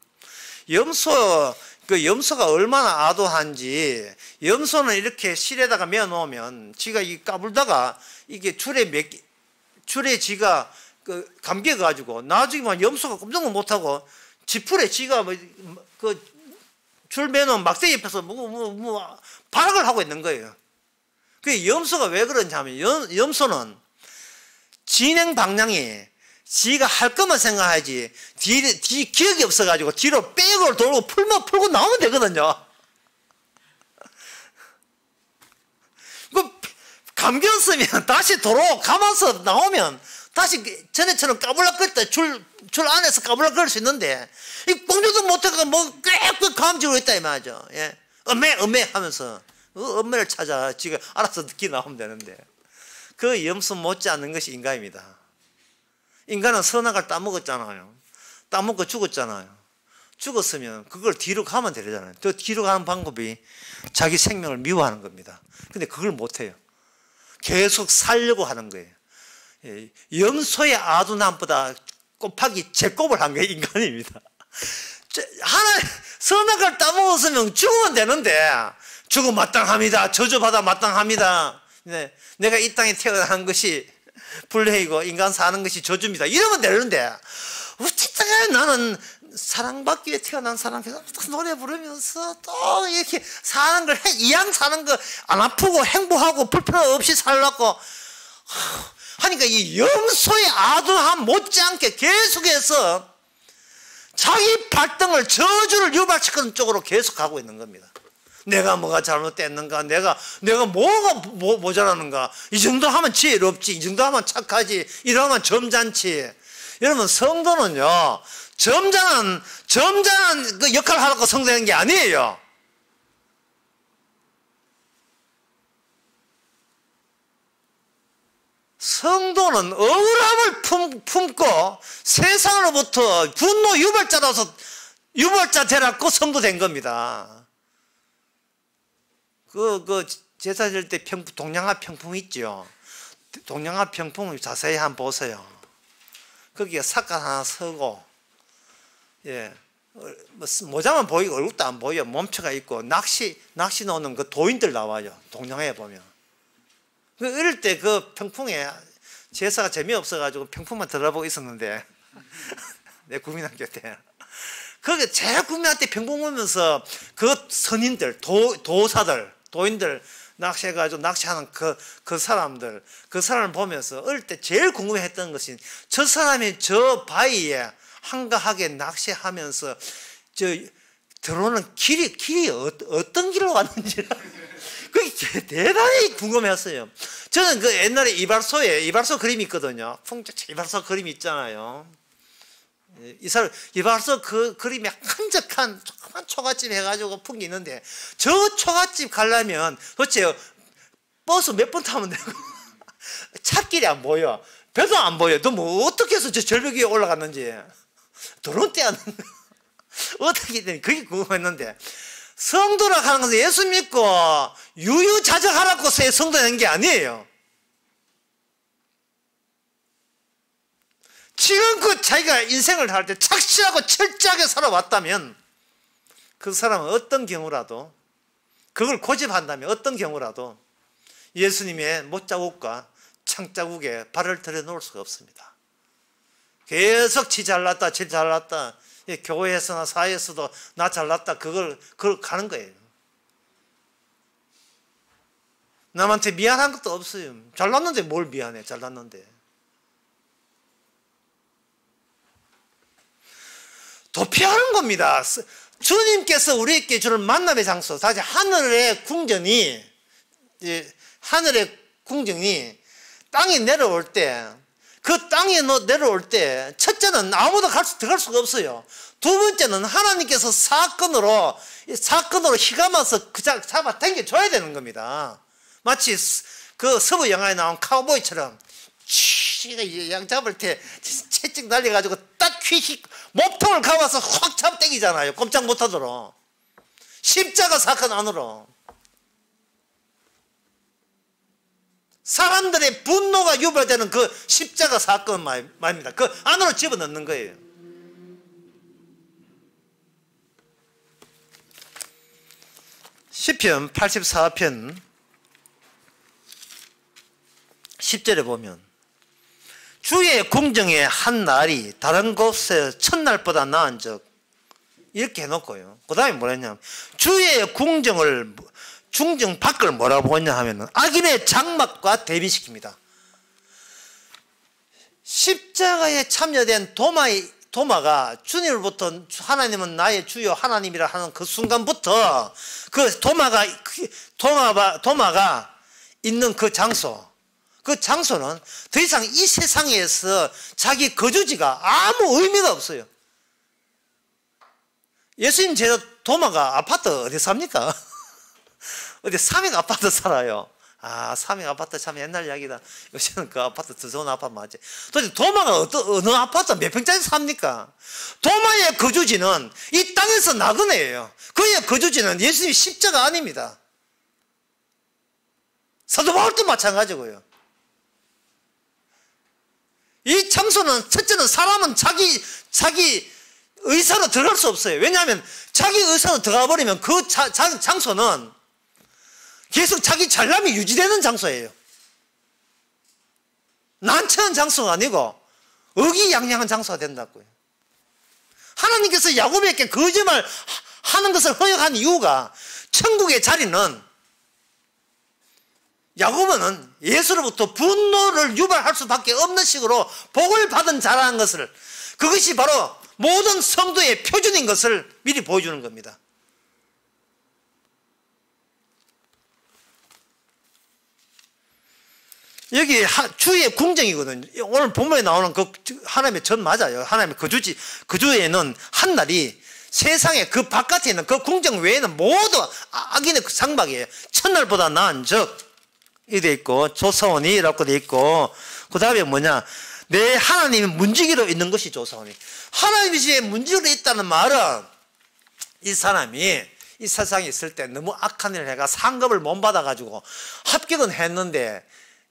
염소 그 염소가 얼마나 아도한지, 염소는 이렇게 실에다가 메어 놓으면 지가 이 까불다가 이게 줄에 지가 그 감겨 가지고 나중에 염소가 꼼짝을 못 하고 지풀에 지가 그 줄 매놓은 막대 옆에서 발악을 하고 있는 거예요. 그 염소가 왜 그런지 하면 염소는 진행 방향이 지가 할 것만 생각하지 뒤 기억이 없어가지고 뒤로 백을 돌고 풀고 나오면 되거든요. 그 감겼으면 다시 도로 감아서 나오면 다시 전에처럼 까불락거릴 때 줄 안에서 까불락거릴 수 있는데 이 공주도 못하고 뭐 꽥꽥 감지고 있다 이 말이죠. 예. 엄매 하면서 엄매를 찾아 지가 알아서 듣기 나오면 되는데 그 염소 못지않는 것이 인간입니다. 인간은 선악을 따먹었잖아요. 따먹고 죽었잖아요. 죽었으면 그걸 뒤로 가면 되잖아요. 또 뒤로 가는 방법이 자기 생명을 미워하는 겁니다. 근데 그걸 못해요. 계속 살려고 하는 거예요. 염소의 아둔함보다 곱하기 제곱을 한 게 인간입니다. 선악을 따먹었으면 죽으면 되는데 죽음 마땅합니다. 저주받아 마땅합니다. 네, 내가 이 땅에 태어난 것이 불행이고 인간 사는 것이 저주입니다. 이러면 되는데 어쨌든 나는 사랑받기 위해 태어난 사람께서 노래 부르면서 또 이렇게 사는 걸 이왕 사는 거 안 아프고 행복하고 불편 없이 살라고 하니까 이 염소의 아둔함 못지않게 계속해서 자기 발등을 저주를 유발시키는 쪽으로 계속 가고 있는 겁니다. 내가 뭐가 잘못됐는가, 내가 뭐가 모자라는가, 이 정도 하면 지혜롭지, 이 정도 하면 착하지, 이러면 점잖지. 여러분, 성도는요 점잖은 그 역할을 하라고 성도되는 게 아니에요. 성도는 억울함을 품고 세상으로부터 분노 유발자 되라고 성도 된 겁니다. 그 제사 지을 때 동양화 평풍 있죠. 동양화 평풍을 자세히 한번 보세요. 거기에 삿갓 하나 서고, 예, 모자만 보이고 얼굴도 안 보여. 몸체가 있고 낚시 노는 그 도인들 나와요. 동양화에 보면. 이럴 때 그 평풍에 제사가 재미없어가지고 평풍만 들어보고 있었는데 내 국민학교 때 거기 제일 국민한테 평풍 보면서 그 선인들, 도인들 낚시해가지고 낚시하는 그 사람을 보면서 어릴 때 제일 궁금해했던 것이 저 사람이 저 바위에 한가하게 낚시하면서 들어오는 길이 어떤 길로 왔는지 그게 대단히 궁금했어요. 저는 그 옛날에 이발소 그림이 있거든요. 이발소 그림이 있잖아요. 이발소 그 그림이 한적한 조그만 초가집 해가지고 풍기 있는데 저 초가집 가려면 도대체 버스 몇 번 타면 되고 찻길이 안 보여. 배도 안 보여. 너 뭐 어떻게 해서 저 절벽 위에 올라갔는지 드론 떼었는 어떻게 되니 그게 궁금했는데 성도라 하는 것은 예수 믿고 유유자적하라고 성도되는 게 아니에요. 지금껏 자기가 인생을 할 때 착실하고 철저하게 살아왔다면 그 사람은 어떤 경우라도 그걸 고집한다면 어떤 경우라도 예수님의 못자국과 창자국에 발을 들여놓을 수가 없습니다. 계속 지 잘났다 교회에서나 사회에서도 나 잘났다 그걸 가는 거예요. 남한테 미안한 것도 없어요. 잘났는데 뭘 미안해. 잘났는데 도피하는 겁니다. 주님께서 우리에게 주는 만남의 장소, 다시 하늘의 궁전이 땅에 내려올 때, 그 땅에 내려올 때 첫째는 아무도 들어갈 수가 없어요. 두 번째는 하나님께서 사건으로 휘감아서 잡아 당겨줘야 되는 겁니다. 마치 그 서부 영화에 나온 카우보이처럼 양 잡을 때 채찍 날려가지고 딱 몸통을 감아서 확 잡아 당기잖아요. 꼼짝 못하도록. 십자가 사건 안으로. 사람들의 분노가 유발되는 그 십자가 사건 말입니다. 그 안으로 집어넣는 거예요. 시편 84편 10절에 보면 주의 궁정의 한 날이 다른 곳의 첫날보다 나은 적 이렇게 해놓고요. 그 다음에 뭐라 했냐면 주의 궁정 밖을 뭐라고 보냐 하면 악인의 장막과 대비시킵니다. 십자가에 참여된 도마가 주님으로부터 하나님은 나의 주요 하나님이라 하는 그 순간부터 그 도마가 있는 그 장소는 더 이상 이 세상에서 자기 거주지가 아무 의미가 없어요. 예수님 제자 도마가 아파트 어디 삽니까? 어디 삼익 아파트 살아요. 삼익 아파트 참 옛날 이야기다. 요새는 그 아파트 더 좋은 아파트 맞지. 도대체 도마가 어느 아파트 몇 평짜리 삽니까? 도마의 거주지는 이 땅에서 나그네예요. 그의 거주지는 예수님 십자가 아닙니다. 사도 바울도 마찬가지고요. 이 장소는 첫째는 사람은 자기 의사로 들어갈 수 없어요. 왜냐하면 자기 의사로 들어가 버리면 그 장소는 계속 자기 잘남이 유지되는 장소예요. 난처한 장소가 아니고 의기양양한 장소가 된다고요. 하나님께서 야곱에게 거짓말 하는 것을 허용한 이유가 천국의 자리는 야곱은 예수로부터 분노를 유발할 수밖에 없는 식으로 복을 받은 자라는 것을, 그것이 바로 모든 성도의 표준인 것을 미리 보여주는 겁니다. 여기 주의 궁정이거든요. 오늘 본문에 나오는 그 하나님의 전 맞아요. 하나님의 거주에는 한 날이 세상에 그 바깥에 있는 그 궁정 외에는 모두 악인의 장막이에요. 첫날보다 나은 적 이 돼 있고 조사원이라고 돼 있고, 그 다음에 뭐냐, 내 하나님이 문지기로 있는 것이 조사원이. 하나님이 집에 문지기로 있다는 말은 이 사람이 이 세상에 있을 때 너무 악한 일을 해가 상급을 못 받아가지고 합격은 했는데,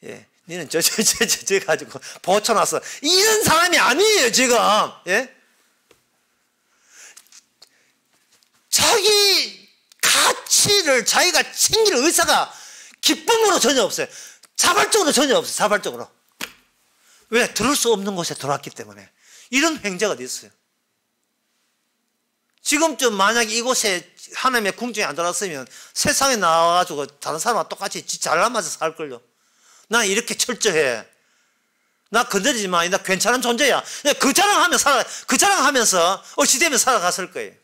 예, 니는 저 가지고 보쳐놨어. 이런 사람이 아니에요 지금. 예? 자기 가치를 자기가 챙길 의사가 기쁨으로 전혀 없어요. 자발적으로 전혀 없어요. 자발적으로. 왜? 들을 수 없는 곳에 들어왔기 때문에. 이런 횡재가 어디 있어요? 지금쯤 만약에 이곳에 하나님의 궁정에 안 들어왔으면 세상에 나와가지고 다른 사람과 똑같이 잘나면서 살걸요. 나 이렇게 철저해. 나 건드리지 마. 나 괜찮은 존재야. 그 자랑하면서 어찌되면 살아갔을 거예요.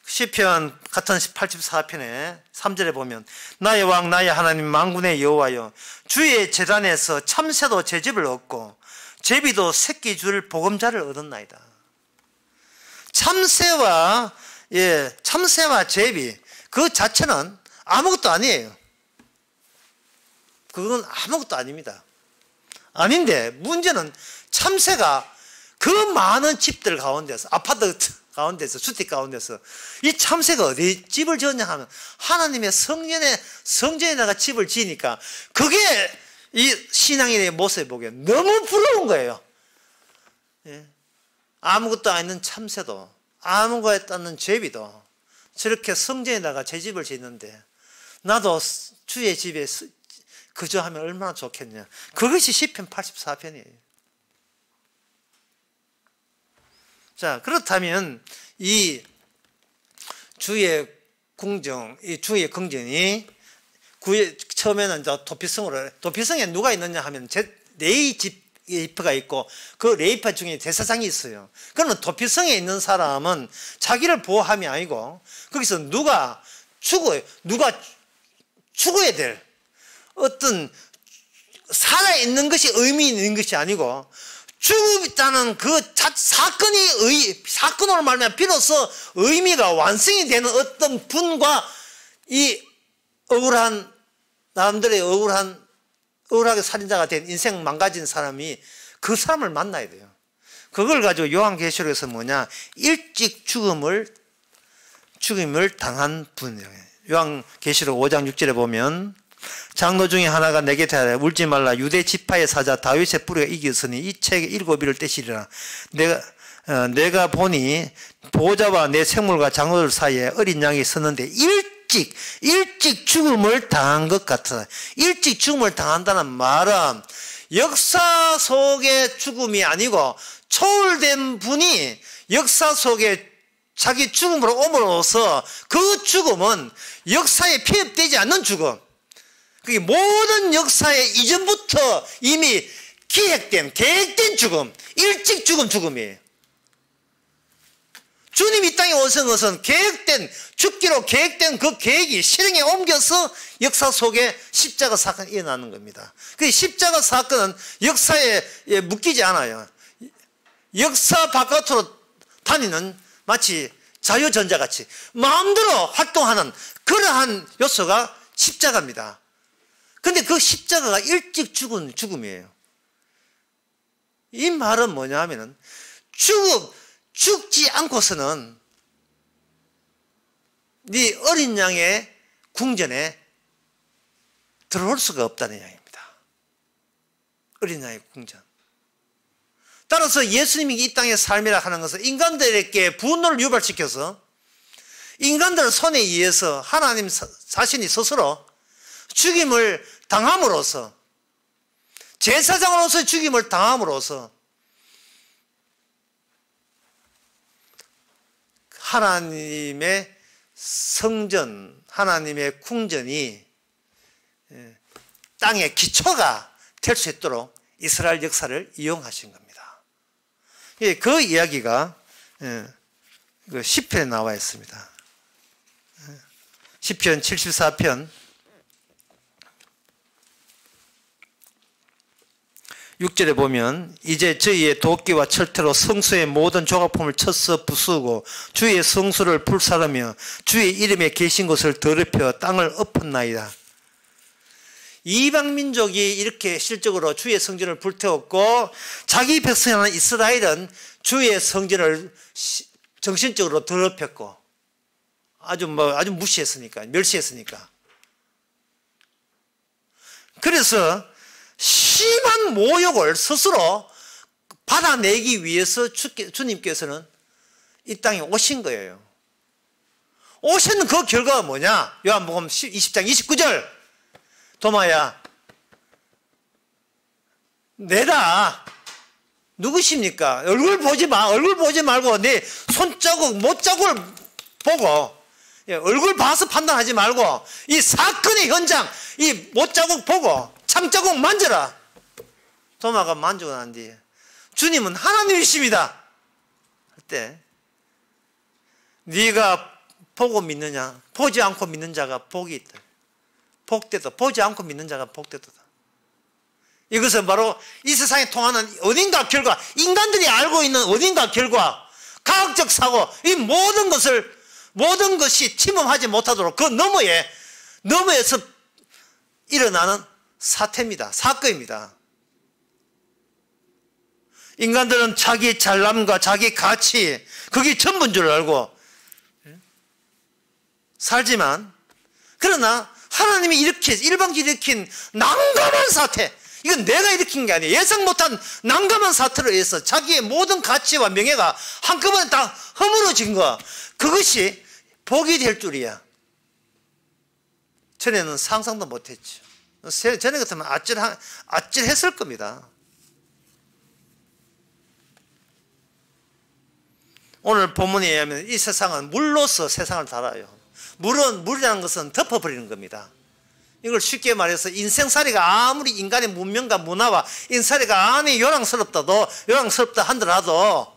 시편 같은 84편에 3절에 보면 나의 왕 나의 하나님 만군의 여호와여, 주의 제단에서 참새도 제집을 얻고 제비도 새끼 줄 보금자를 얻었나이다. 참새와 제비 그 자체는 아무것도 아니에요. 그건 아무것도 아닙니다. 아닌데 문제는 참새가 그 많은 집들 가운데서, 아파트 가운데서, 주택 가운데서 이 참새가 어디 집을 지었냐 하면 하나님의 성전에다가 집을 지으니까 그게 이 신앙인의 모습을 보기에 너무 부러운 거예요. 예. 아무것도 아닌 참새도, 아무것도 않는 제비도 저렇게 성전에다가 제 집을 짓는데 나도 주의 집에 거주하면 얼마나 좋겠냐. 그것이 시편 84편이에요. 자, 그렇다면 이 주의 궁정이 처음에는 도피성에 누가 있느냐 하면 레이프가 있고 그 레이프 중에 대사장이 있어요. 그러면 도피성에 있는 사람은 자기를 보호함이 아니고 거기서 누가 죽어야 될 어떤 살아있는 것이 의미 있는 것이 아니고 죽었다는 그 사건으로 말하면 비로소 의미가 완성이 되는 어떤 분과 이 나름대로의 억울하게 살인자가 된 인생 망가진 사람이 그 사람을 만나야 돼요. 그걸 가지고 요한계시록에서 뭐냐, 일찍 죽음을 당한 분이에요. 요한계시록 5장 6절에 보면 장로 중에 하나가 내게 대하여 울지 말라. 유대 지파의 사자 다윗의 뿌리가 이겼으니 이 책의 7위를 떼시리라. 내가 보니 보호자와 내 생물과 장로들 사이에 어린 양이 섰는데 일찍 죽음을 당한 것 같아. 일찍 죽음을 당한다는 말은 역사 속의 죽음이 아니고 초월된 분이 역사 속에 자기 죽음으로 옴으로써 그 죽음은 역사에 피입되지 않는 죽음. 그게 모든 역사의 이전부터 이미 계획된 죽음, 일찍 죽음이에요. 주님이 이 땅에 오신 것은 죽기로 계획된 그 계획이 실행에 옮겨서 역사 속에 십자가 사건이 일어나는 겁니다. 그 십자가 사건은 역사에 묶이지 않아요. 역사 바깥으로 다니는 마치 자유전자같이 마음대로 활동하는 그러한 요소가 십자가입니다. 근데 그 십자가가 일찍 죽은 죽음이에요. 이 말은 뭐냐 하면은 죽지 않고서는 네 어린 양의 궁전에 들어올 수가 없다는 이야기입니다. 어린 양의 궁전. 따라서 예수님이 이 땅의 삶이라 하는 것은 인간들에게 분노를 유발시켜서 인간들 손에 의해서 하나님 자신이 스스로 죽임을 당함으로써 제사장으로서 죽임을 당함으로써 하나님의 성전, 하나님의 궁전이 땅의 기초가 될 수 있도록 이스라엘 역사를 이용하신 겁니다. 그 이야기가 시편에 나와 있습니다. 시편 74편 6절에 보면 이제 저희의 도끼와 철퇴로 성소의 모든 조각품을 쳐서 부수고 주의 성소를 불사르며 주의 이름에 계신 곳을 더럽혀 땅을 엎었나이다. 이방민족이 이렇게 실적으로 주의 성전을 불태웠고 자기 백성이라는 이스라엘은 주의 성전을 정신적으로 더럽혔고 아주 무시했으니까, 멸시했으니까. 그래서 심한 모욕을 스스로 받아내기 위해서 주님께서는 이 땅에 오신 거예요. 오신 그 결과가 뭐냐? 요한복음 20장 29절. 도마야, 내가 누구십니까? 얼굴 보지 마. 얼굴 보지 말고 내 손자국, 못자국을 보고, 얼굴 봐서 판단하지 말고 이 사건의 현장, 이 못자국 보고 참자국 만져라. 도마가 만지고 난 뒤에 주님은 하나님이십니다 할 때 네가 보고 믿느냐, 보지 않고 믿는 자가 복이 있다. 복되다. 보지 않고 믿는 자가 복되다. 이것은 바로 이 세상에 통하는 어딘가 결과, 인간들이 알고 있는 어딘가 결과, 과학적 사고, 이 모든 것이 침범하지 못하도록 그 너머에서 일어나는 사태입니다. 사건입니다. 인간들은 자기 잘남과 자기 가치, 그게 전부인 줄 알고 살지만, 그러나 하나님이 일방적으로 일으킨 난감한 사태, 이건 내가 일으킨 게 아니에요. 예상 못한 난감한 사태로 의해서 자기의 모든 가치와 명예가 한꺼번에 다 허물어진 거, 그것이 복이 될 줄이야. 전에는 상상도 못했죠. 전에 같으면 아찔했을 겁니다. 오늘 본문에 의하면 이 세상은 물로서 세상을 달아요. 물이라는 것은 덮어버리는 겁니다. 이걸 쉽게 말해서 인생살이가 아무리 인간의 문명과 문화와 인생살이가 아무리 요랑스럽다 하더라도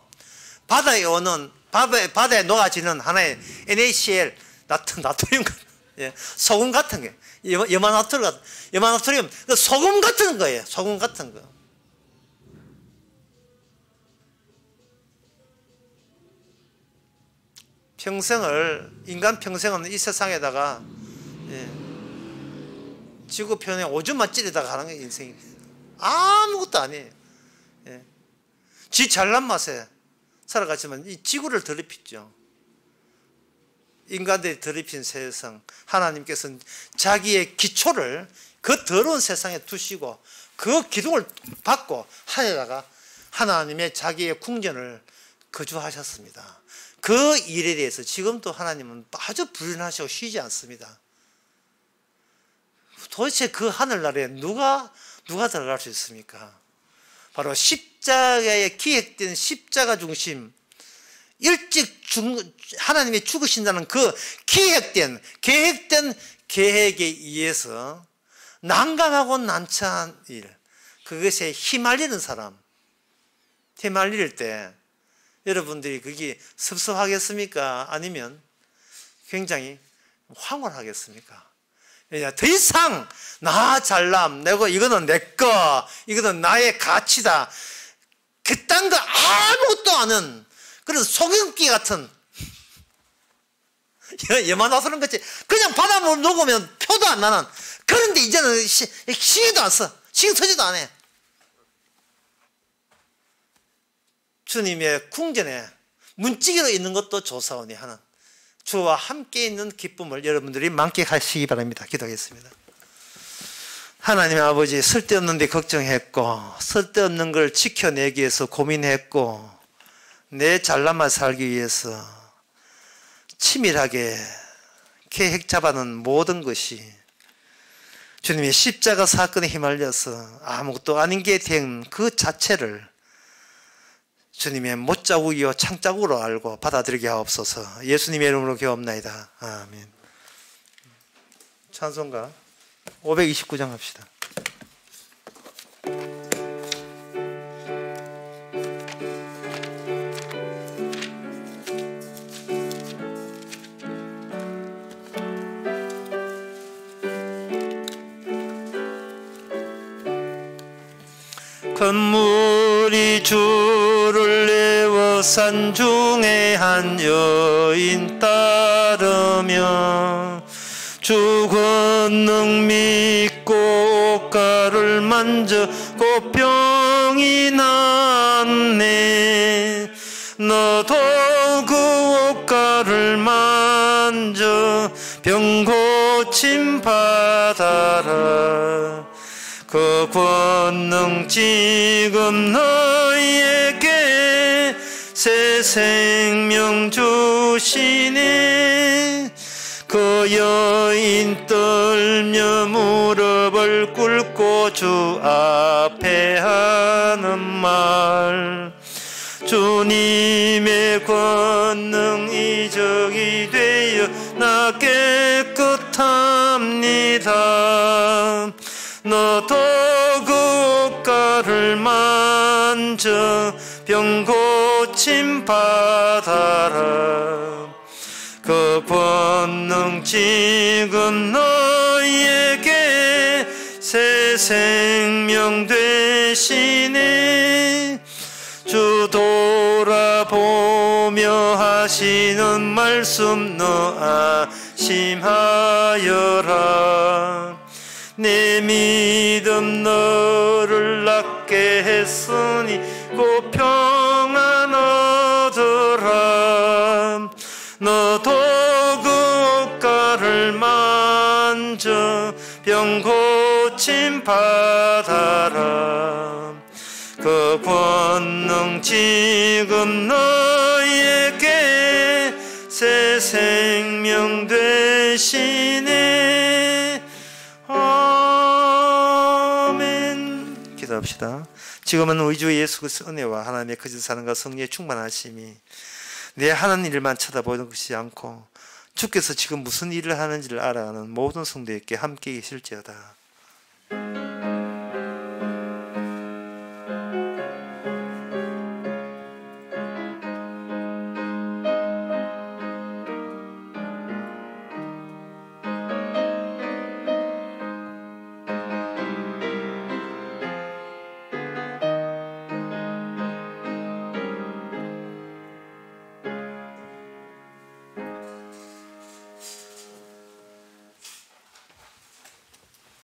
바다에 녹아지는 하나의 NaCl, 나트륨, 소금 같은 게, 염화나트륨, 소금 같은 거예요. 소금 같은 거. 인간 평생은 이 세상에다가 지구편에 오줌만 찌르다가 하는 게 인생입니다. 아무것도 아니에요. 지 잘난 맛에 살아갔지만 이 지구를 더럽히죠. 인간들이 더럽힌 세상, 하나님께서는 자기의 기초를 그 더러운 세상에 두시고 그 기둥을 받고 하늘에다가 하나님의 자기의 궁전을 거주하셨습니다. 그 일에 대해서 지금도 하나님은 아주 불안하시고 쉬지 않습니다. 도대체 그 하늘나라에 누가 들어갈 수 있습니까? 바로 십자가에 기획된 십자가 중심, 하나님이 죽으신다는 그 계획된 계획에 의해서 난감하고 난처한 일, 그것에 휘말리는 사람, 휘말릴 때 여러분들이 그게 섭섭하겠습니까? 아니면 굉장히 황홀하겠습니까? 더 이상 나 잘남, 내가 이거는 내 거, 이거는 나의 가치다, 그딴 거 아무것도 아는 그런 속임기 같은 얘만 나서는 거지. 그냥 바닷물 녹으면 표도 안 나는. 그런데 이제는 시계도 안 써. 신경 쓰지도 안 해. 주님의 궁전에 문지기로 있는 것도 조사원이 하는 주와 함께 있는 기쁨을 여러분들이 만끽하시기 바랍니다. 기도하겠습니다. 하나님 아버지, 쓸데없는 데 걱정했고 쓸데없는 걸 지켜내기 위해서 고민했고 내 잘남아 살기 위해서 치밀하게 계획 잡아놓은 모든 것이 주님의 십자가 사건에 휘말려서 아무것도 아닌 게 된 그 자체를 주님의 못자국이요 창자국으로 알고 받아들이게 하옵소서. 예수님의 이름으로 기도합나이다. 아멘. 찬송가 529장 합시다. 건물이 주를 내어 산중에 한 여인 따르며 주 권능 믿고 옷가를 만져 곧 병이 낫네. 너도 그 옷가를 만져 병 고침 받아라. 그 권능 지금 너희에게 새 생명 주시네. 그 여인 떨며 무릎을 꿇고 주 앞에 하는 말, 주님의 권능 이적이 되어 나 깨끗합니다. 너도 그 옷가를 만져 병 고침 받아라. 그 권능 지금 너희에게 새 생명 되시네. 주 돌아보며 하시는 말씀 너 안심하여라. 내 믿음 너를 낫게 했으니 곧 평안 얻으라. 너도 그 옷가를 만져 병 고침 받아라. 그 권능 지금 너희에게 새 생명 되시네. 아멘. 기도합시다. 지금은 우리 주 예수 그리스도의 은혜와 하나님의 거짓 사랑과 성령의 충만하심이 내 하는 일만 쳐다보는 것이 않고 주께서 지금 무슨 일을 하는지를 알아가는 모든 성도에게 함께 계실지어다.